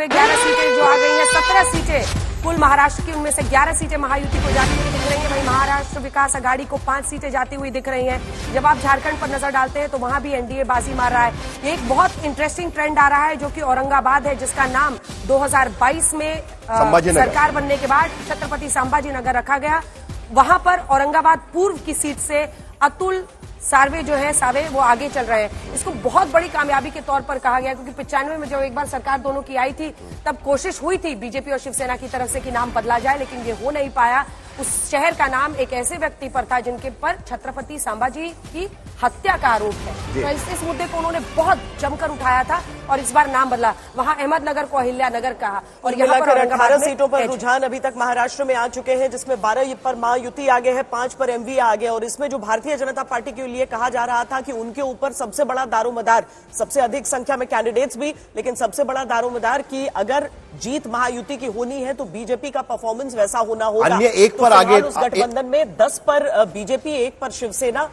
हुए 11 सीटें जो आ गई हैं, 17 सीटें कुल महाराष्ट्र की, उनमें से 11 सीटें महायुति को जाती हुई दिख रही है। वहीं महाराष्ट्र विकास अघाड़ी को 5 सीटें जाती हुई दिख रही हैं। जब आप झारखंड पर नजर डालते हैं तो वहां भी एनडीए बाजी मार रहा है। ये एक बहुत इंटरेस्टिंग ट्रेंड आ रहा है जो कि औरंगाबाद है, जिसका नाम 2022 में सरकार बनने के बाद छत्रपति संभाजी नगर रखा गया। वहां पर औरंगाबाद पूर्व की सीट से अतुल सावे जो है सावे वो आगे चल रहे हैं। इसको बहुत बड़ी कामयाबी के तौर पर कहा गया, क्योंकि 95 में जब एक बार सरकार दोनों की आई थी तब कोशिश हुई थी बीजेपी और शिवसेना की तरफ से कि नाम बदला जाए, लेकिन ये हो नहीं पाया। उस शहर का नाम एक ऐसे व्यक्ति पर था जिनके पर छत्रपति संभाजी की हत्या का आरोप है, तो इस मुद्दे को उन्होंने बहुत जमकर उठाया था और इस बार नाम बदला। वहां अहमदनगर को अहिल्या नगर कहा और यहाँ पर 18 सीटों पर रुझान अभी तक महाराष्ट्र में आ चुके हैं, जिसमें 12 पर महायुति आगे है, 5 पर एमवीए आगे। और इसमें जो भारतीय जनता पार्टी के लिए कहा जा रहा था कि उनके ऊपर सबसे बड़ा दारोमदार, सबसे अधिक संख्या में कैंडिडेट्स भी, लेकिन सबसे बड़ा दारोमदार की अगर जीत महायुति की होनी है तो बीजेपी का परफॉर्मेंस वैसा होना होगा। अन्य एक पर आगे उस गठबंधन में 10 पर बीजेपी, 1 पर शिवसेना,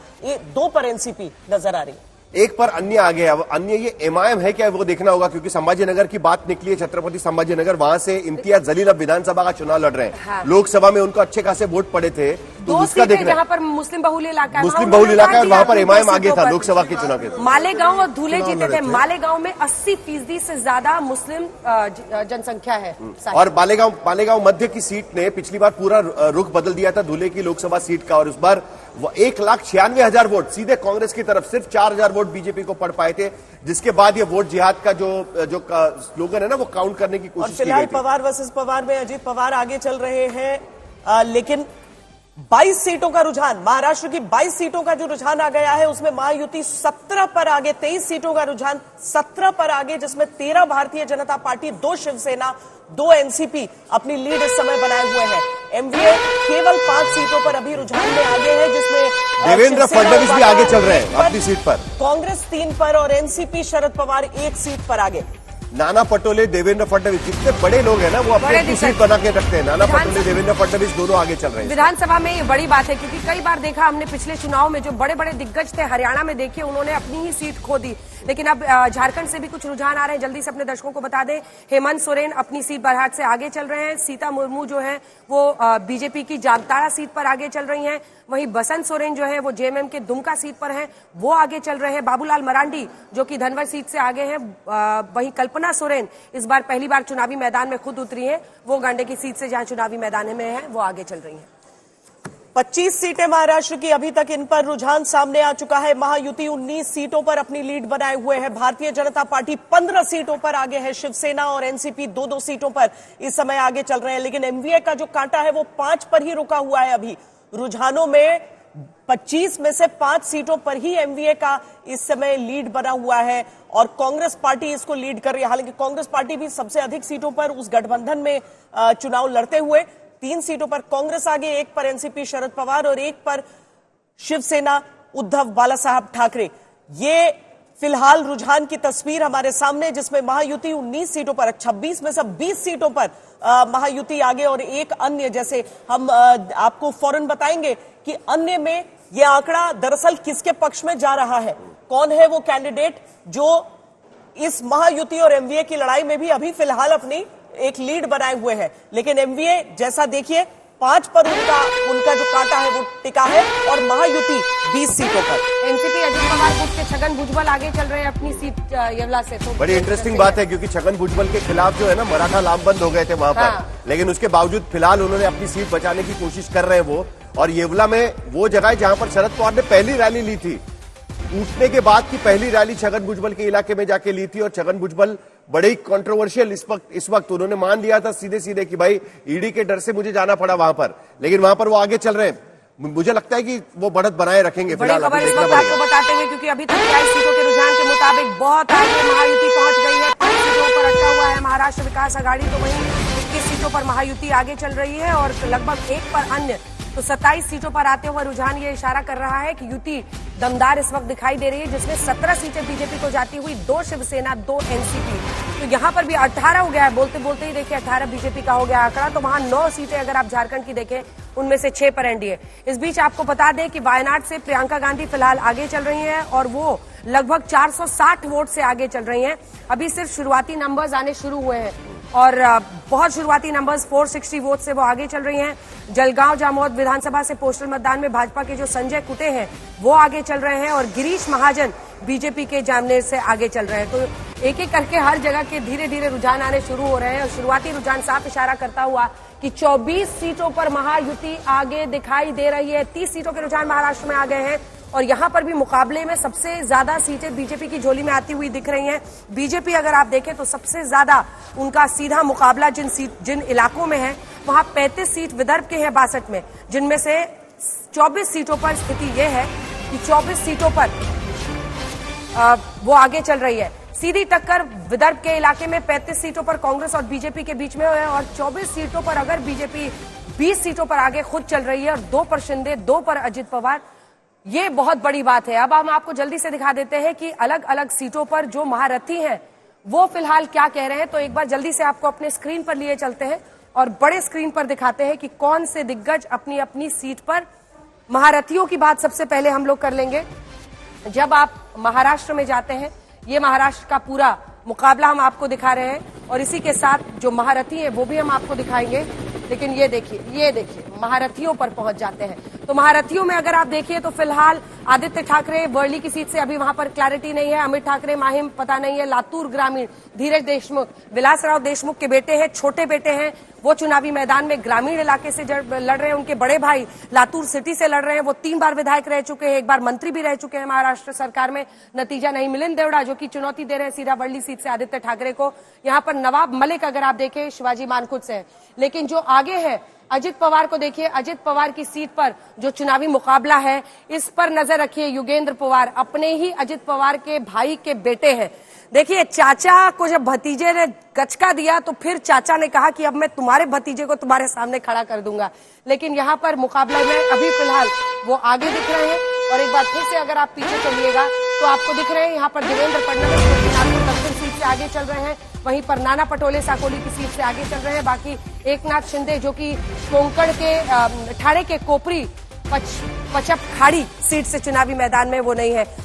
2 पर एनसीपी नजर आ रही है। एक पर अन्य आगे। अब अन्य ये एमआईएम है क्या, वो देखना होगा, क्योंकि संभाजीनगर की बात निकली है, छत्रपति संभाजीनगर, वहां से इम्तियाज जलील अब विधानसभा का चुनाव लड़ रहे हैं। हाँ। लोकसभा में उनको अच्छे खासे वोट पड़े थे, तो उसका देखना, जहां पर मुस्लिम बहुल इलाका है, मुस्लिम बहुल इलाका है और वहां पर एमआईएम आगे था लोकसभा के चुनाव के। मालेगांव और धुले जीते थे। मालेगांव में 80% से ज्यादा मुस्लिम जनसंख्या है। और मालेगांव मध्य की सीट ने पिछली बार पूरा रुख बदल दिया था धुले की लोकसभा सीट का, और उस बार 1,96,000 वोट सीधे कांग्रेस की तरफ, सिर्फ 4,000 वोट बीजेपी को पड़ पाए थे, जिसके बाद ये वोट जिहाद का जो स्लोगन है ना, वो काउंट करने की कोशिश की गई थी। फिलहाल पवार वर्सेस पवार में अजीत पवार आगे चल रहे हैं, लेकिन 22 सीटों का रुझान, महाराष्ट्र की 22 सीटों का जो रुझान आ गया है, उसमें महायुति 17 पर आगे, 23 सीटों का रुझान 17 पर आगे, जिसमें 13 भारतीय जनता पार्टी, 2 शिवसेना, 2 एनसीपी अपनी लीड इस समय बनाए हुए हैं। एमवीए केवल 5 सीटों पर अभी रुझान में आगे है, जिसमें देवेंद्र फडणवीस भी आगे चल रहे हैं अपनी सीट पर, कांग्रेस 3 पर और एनसीपी शरद पवार 1 सीट पर आगे। नाना पटोले, देवेंद्र फडणवीस, जितने बड़े लोग हैं ना वो अपनी सीट बना के रखते हैं। नाना पटोले, देवेंद्र फडणवीस दोनों आगे चल रहे हैं विधानसभा में। ये बड़ी बात है, क्योंकि कई बार देखा हमने पिछले चुनाव में जो बड़े बड़े दिग्गज थे हरियाणा में, देखिए उन्होंने अपनी ही सीट खो दी। लेकिन अब झारखंड से भी कुछ रुझान आ रहे हैं, जल्दी से अपने दर्शकों को बता दें। हेमंत सोरेन अपनी सीट बरहाट से आगे चल रहे हैं। सीता मुर्मू जो है वो बीजेपी की जामताड़ा सीट पर आगे चल रही हैं। वहीं बसंत सोरेन जो है वो जेएमएम के दुमका सीट पर हैं, वो आगे चल रहे हैं। बाबूलाल मरांडी जो कि धनवर सीट से आगे हैं। वहीं कल्पना सोरेन इस बार पहली बार चुनावी मैदान में खुद उतरी हैं, वो गांडे की सीट से जहां चुनावी मैदान में है वो आगे चल रही हैं। 25 सीटें महाराष्ट्र की, अभी तक इन पर रुझान सामने आ चुका है। महायुति 19 सीटों पर अपनी लीड बनाए हुए है। भारतीय जनता पार्टी 15 सीटों पर आगे है। शिवसेना और एनसीपी 2-2 सीटों पर इस समय आगे चल रहे हैं, लेकिन एमवीए का जो कांटा है वो 5 पर ही रुका हुआ है। अभी रुझानों में 25 में से 5 सीटों पर ही एमवीए का इस समय लीड बना हुआ है और कांग्रेस पार्टी इसको लीड कर रही है। हालांकि कांग्रेस पार्टी भी सबसे अधिक सीटों पर उस गठबंधन में चुनाव लड़ते हुए 3 सीटों पर कांग्रेस आगे, 1 पर एनसीपी शरद पवार और 1 पर शिवसेना उद्धव बालासाहब ठाकरे। ये फिलहाल रुझान की तस्वीर हमारे सामने, जिसमें महायुति 19 सीटों पर, 26 में से 20 सीटों पर महायुति आगे और 1 अन्य, जैसे हम आपको फौरन बताएंगे कि अन्य में यह आंकड़ा दरअसल किसके पक्ष में जा रहा है, कौन है वो कैंडिडेट जो इस महायुति और एमवीए की लड़ाई में भी अभी फिलहाल अपनी एक लीड बनाए हुए हैं। लेकिन एमवीए जैसा देखिए 5 पर उनका जो कांटा है वो टिका है और महायुति 20 सीटों पर। एनसीपी अजित पवार गुट के छगन भुजबल आगे चल रहे हैं अपनी सीट येवला से। तो बड़ी इंटरेस्टिंग बात है, क्योंकि छगन भुजबल के खिलाफ जो है ना मराठा लामबंद हो गए थे वहां पर, लेकिन उसके बावजूद फिलहाल उन्होंने अपनी सीट बचाने की कोशिश कर रहे हैं वो। और येवला में वो जगह है जहां पर शरद पवार ने पहली रैली ली थी, उठने के बाद की पहली रैली छगन भुजबल के इलाके में जाके ली थी। और छगन भुजबल बड़े ही कंट्रोवर्शियल इस वक्त उन्होंने मान लिया था सीधे कि भाई ईडी के डर से मुझे जाना पड़ा वहां पर, लेकिन वहां पर वो आगे चल रहे हैं। मुझे लगता है कि वो बढ़त बनाए रखेंगे। फिलहाल आपको बताते हुए, क्योंकि अभी तक 22 सीटों के रुझान के मुताबिक बहुत आगे महायुति पहुंच गई है। 5 सीटों पर अटका हुआ है महाराष्ट्र विकास अघाड़ी, तो वहीं 21 सीटों पर महायुति आगे चल रही है और लगभग 1 पर अन्य, तो 27 सीटों पर आते हुए रुझान ये इशारा कर रहा है कि युति दमदार इस वक्त दिखाई दे रही है, जिसमें 17 सीटें बीजेपी को जाती हुई, 2 शिवसेना, 2 एनसीपी। तो यहां पर भी 18 हो गया है, बोलते बोलते ही देखिए 18 बीजेपी का हो गया आंकड़ा। तो वहां 9 सीटें अगर आप झारखंड की देखें उनमें से 6 पर एनडीए। इस बीच आपको बता दें कि वायनाड से प्रियंका गांधी फिलहाल आगे चल रही हैं और वो लगभग 460 वोट से आगे चल रही हैं। अभी सिर्फ शुरुआती नंबर्स आने शुरू हुए हैं। और बहुत शुरुआती नंबर्स 460 वोट से वो आगे चल रही हैं। जलगांव जामोद विधानसभा से पोस्टल मतदान में भाजपा के जो संजय कुटे हैं वो आगे चल रहे हैं और गिरीश महाजन बीजेपी के जामनेर से आगे चल रहे हैं। तो एक एक करके हर जगह के धीरे धीरे रुझान आने शुरू हो रहे हैं और शुरुआती रुझान साफ इशारा करता हुआ कि 24 सीटों पर महायुति आगे दिखाई दे रही है। 30 सीटों के रुझान महाराष्ट्र में आ गए हैं और यहां पर भी मुकाबले में सबसे ज्यादा सीटें बीजेपी की झोली में आती हुई दिख रही हैं। बीजेपी अगर आप देखें तो सबसे ज्यादा उनका सीधा मुकाबला जिन इलाकों में है वहां 35 सीट विदर्भ के हैं 62 में, जिनमें से 24 सीटों पर स्थिति यह है कि 24 सीटों पर वो आगे चल रही है। सीधी टक्कर विदर्भ के इलाके में 35 सीटों पर कांग्रेस और बीजेपी के बीच में है और 24 सीटों पर अगर बीजेपी 20 सीटों पर आगे खुद चल रही है और 2 पर शिंदे, 2 पर अजित पवार। ये बहुत बड़ी बात है। अब हम आपको जल्दी से दिखा देते हैं कि अलग अलग सीटों पर जो महारथी हैं वो फिलहाल क्या कह रहे हैं। तो एक बार जल्दी से आपको अपने स्क्रीन पर लिए चलते हैं और बड़े स्क्रीन पर दिखाते हैं कि कौन से दिग्गज अपनी अपनी सीट पर। महारथियों की बात सबसे पहले हम लोग कर लेंगे। जब आप महाराष्ट्र में जाते हैं, ये महाराष्ट्र का पूरा मुकाबला हम आपको दिखा रहे हैं और इसी के साथ जो महारथी हैं वो भी हम आपको दिखाएंगे। लेकिन ये देखिए महारथियों पर पहुंच जाते हैं। तो महारथियों में अगर आप देखिए तो फिलहाल आदित्य ठाकरे वर्ली की सीट से अभी वहां पर क्लैरिटी नहीं है। अमित ठाकरे माहिम पता नहीं है। लातूर ग्रामीण धीरज देशमुख, विलासराव देशमुख के बेटे हैं, छोटे बेटे हैं, वो चुनावी मैदान में ग्रामीण इलाके से लड़ रहे हैं। उनके बड़े भाई लातूर सिटी से लड़ रहे हैं। वो 3 बार विधायक रह चुके हैं, 1 बार मंत्री भी रह चुके हैं महाराष्ट्र सरकार में। नतीजा नहीं। मिलिंद देवड़ा जो कि चुनौती दे रहे हैं सीधा वर्ली सीट से आदित्य ठाकरे को। यहां पर नवाब मलिक अगर आप देखें शिवाजी मानखुद से है। लेकिन जो आगे है अजित पवार को देखिए। अजित पवार की सीट पर जो चुनावी मुकाबला है इस पर नजर रखिए। युगेंद्र पवार अपने ही अजित पवार के भाई के बेटे हैं। देखिए चाचा को जब भतीजे ने गचका दिया तो फिर चाचा ने कहा कि अब मैं तुम्हारे भतीजे को तुम्हारे सामने खड़ा कर दूंगा। लेकिन यहाँ पर मुकाबला में अभी फिलहाल वो आगे दिख रहे हैं। और एक बार फिर से अगर आप पीछे चलिएगा तो आपको दिख रहे हैं यहाँ पर देवेंद्र फडणवीस जो कि नागपुर दक्षिण सीट से आगे चल रहे हैं। वहीं पर नाना पटोले साकोली की सीट से आगे चल रहे हैं। बाकी एकनाथ शिंदे जो कि कोंकण के ठाणे के कोपरी पचप खाड़ी सीट से चुनावी मैदान में वो नहीं है।